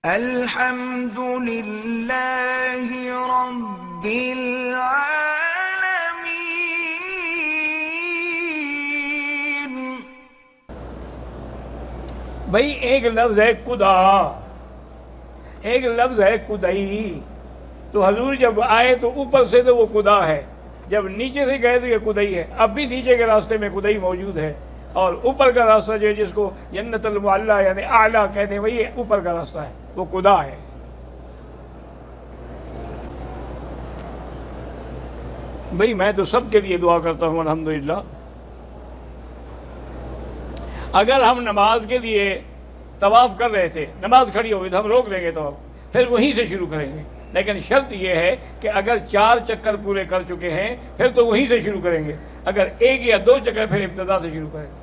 الحمد للہ رب العالمین۔ بھئی ایک لفظ ہے خدا، ایک لفظ ہے خدائی، تو حضور جب آئے تو اوپر سے تو وہ خدا ہے، جب نیچے سے گئے تو یہ خدائی ہے۔ اب بھی نیچے کے راستے میں خدائی موجود ہے، اور اوپر کا راستہ جو ہے جس کو جنت المعلیٰ یعنی اعلیٰ کہتے ہیں وہی اوپر کا راستہ ہے، وہ خدا ہے۔ بھئی میں تو سب کے لیے دعا کرتا ہوں الحمدللہ۔ اگر ہم نماز کے لیے طواف کر رہے تھے، نماز کھڑی ہوئی تو ہم روک لیں گے طواف، پھر وہیں سے شروع کریں گے، لیکن شرط یہ ہے کہ اگر 4 چکر پورے کر چکے ہیں پھر تو وہیں سے شروع کریں گے، اگر 1 یا 2 چکر پھر ابتدا سے شروع کریں گے۔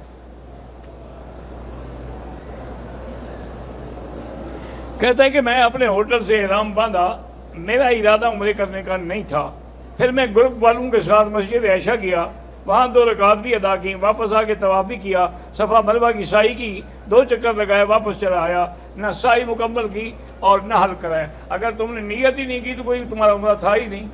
کہتا ہے کہ میں اپنے ہوٹل سے احرام باندھا، میرا ارادہ عمرے کرنے کا نہیں تھا، پھر میں گروپ والوں کے ساتھ مسجد عائشہ گیا، وہاں 2 رکعت بھی ادا کی، واپس آ کے طواف بھی کیا، صفا مروہ کی سعی کی، 2 چکر لگائے، واپس چلا آیا، نہ سعی مکمل کی اور نہ حلق کرایا۔ اگر تم نے نیت ہی نہیں کی تو کوئی تمہارا عمرہ تھا ہی نہیں۔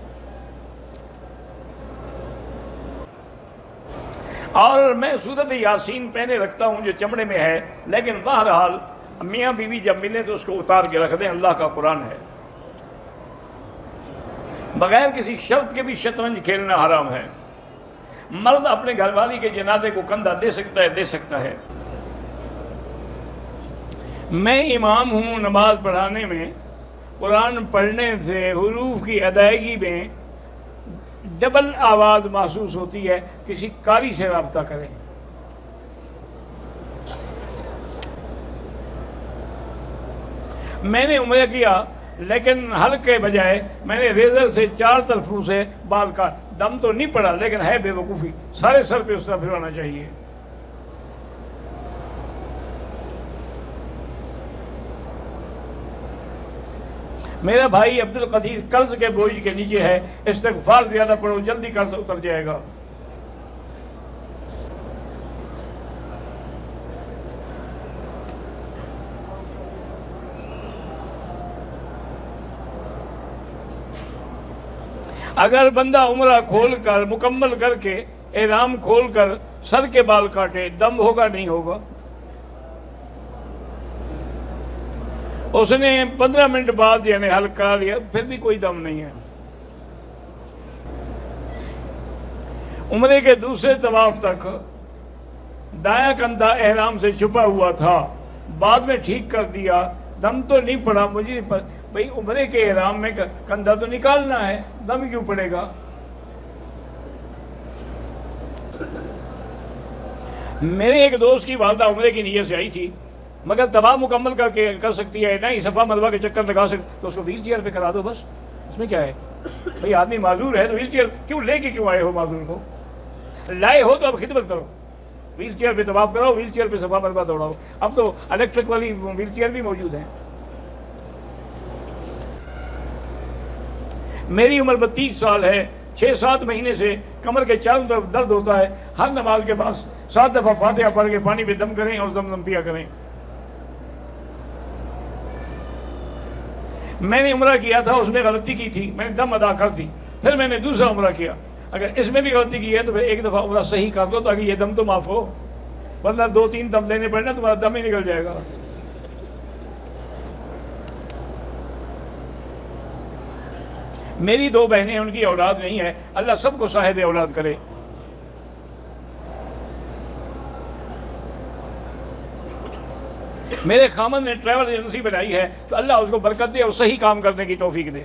اور میں سورۃ یاسین پہنے رکھتا ہوں جو چمڑے میں ہے، لیکن بہرحال میاں بیوی جب ملیں تو اس کو اتار کے رکھ دیں، اللہ کا قرآن ہے۔ بغیر کسی شرط کے بھی شطرنج کھیلنا حرام ہے۔ مرد اپنے گھر والی کے جنازے کو کندھا دے سکتا ہے۔ میں امام ہوں، نماز پڑھانے میں قرآن پڑھنے سے حروف کی ادائیگی میں ڈبل آواز محسوس ہوتی ہے، کسی قاری سے رابطہ کریں۔ میں نے عمرہ کیا لیکن حلق کے بجائے میں نے ریزر سے 4 طرفوں سے بال کاٹ، دم تو نہیں پڑا لیکن ہے بے وقوفی، سارے سر پہ اس طرح پھروانا چاہیے۔ میرا بھائی عبدالقدیر قرض کے بوجھ کے نیچے ہے، استغفار زیادہ پڑھو، جلدی قرض اتر جائے گا۔ اگر بندہ عمرہ کھول کر مکمل کر کے احرام کھول کر سر کے بال کاٹے، دم ہوگا نہیں ہوگا؟ اس نے 15 منٹ بعد یعنی حلق کرا لیا، پھر بھی کوئی دم نہیں ہے۔ عمرے کے دوسرے طواف تک دایاں کندھا احرام سے چھپا ہوا تھا، بعد میں ٹھیک کر دیا، دم تو نہیں پڑا مجھے پر بھئی عمرے کے احرام میں کندھا تو نکالنا ہے، دم کیوں پڑے گا؟ میرے ایک دوست کی والدہ عمرے کی نیت سے آئی تھی، مگر طواف مکمل کر سکتی ہے، نہ ہی صفا مروہ کے چکر لگا سکتی، تو اس کو ویل چیئر پہ کرا دو بس، اس میں کیا ہے؟ بھئی آدمی معذور ہے تو ویل چیئر کیوں لے کے کیوں آئے ہو؟ معذور کو لائے ہو تو اب خدمت کرو، ویل چیئر پہ طواف کراؤ، ویل چیئر پہ صفا مروہ دوڑاؤ۔ اب تو الیکٹرک والی ویل چیئر بھی موجود ہیں۔ میری عمر 32 سال ہے، 6-7 مہینے سے کمر کے چاروں طرف درد ہوتا ہے، ہر نماز کے بعد 7 دفعہ فاتحہ پڑھ کے پانی پہ دم کریں اور زمزم پیا کریں۔ میں نے عمرہ کیا تھا، اس میں غلطی کی تھی، میں نے دم ادا کر دی، پھر میں نے دوسرا عمرہ کیا، اگر اس میں بھی غلطی کی ہے تو پھر ایک دفعہ عمرہ صحیح کر دو تاکہ یہ دم تو معاف ہو، ورنہ 2-3 دم لینے پڑنا تمہارا دم ہی نکل جائے گا۔ میری 2 بہنیں، ان کی اولاد نہیں ہے، اللہ سب کو صاحب اولاد کرے۔ میرے خامن نے ٹریول ایجنسی بنائی ہے تو اللہ اس کو برکت دے اور صحیح کام کرنے کی توفیق دے۔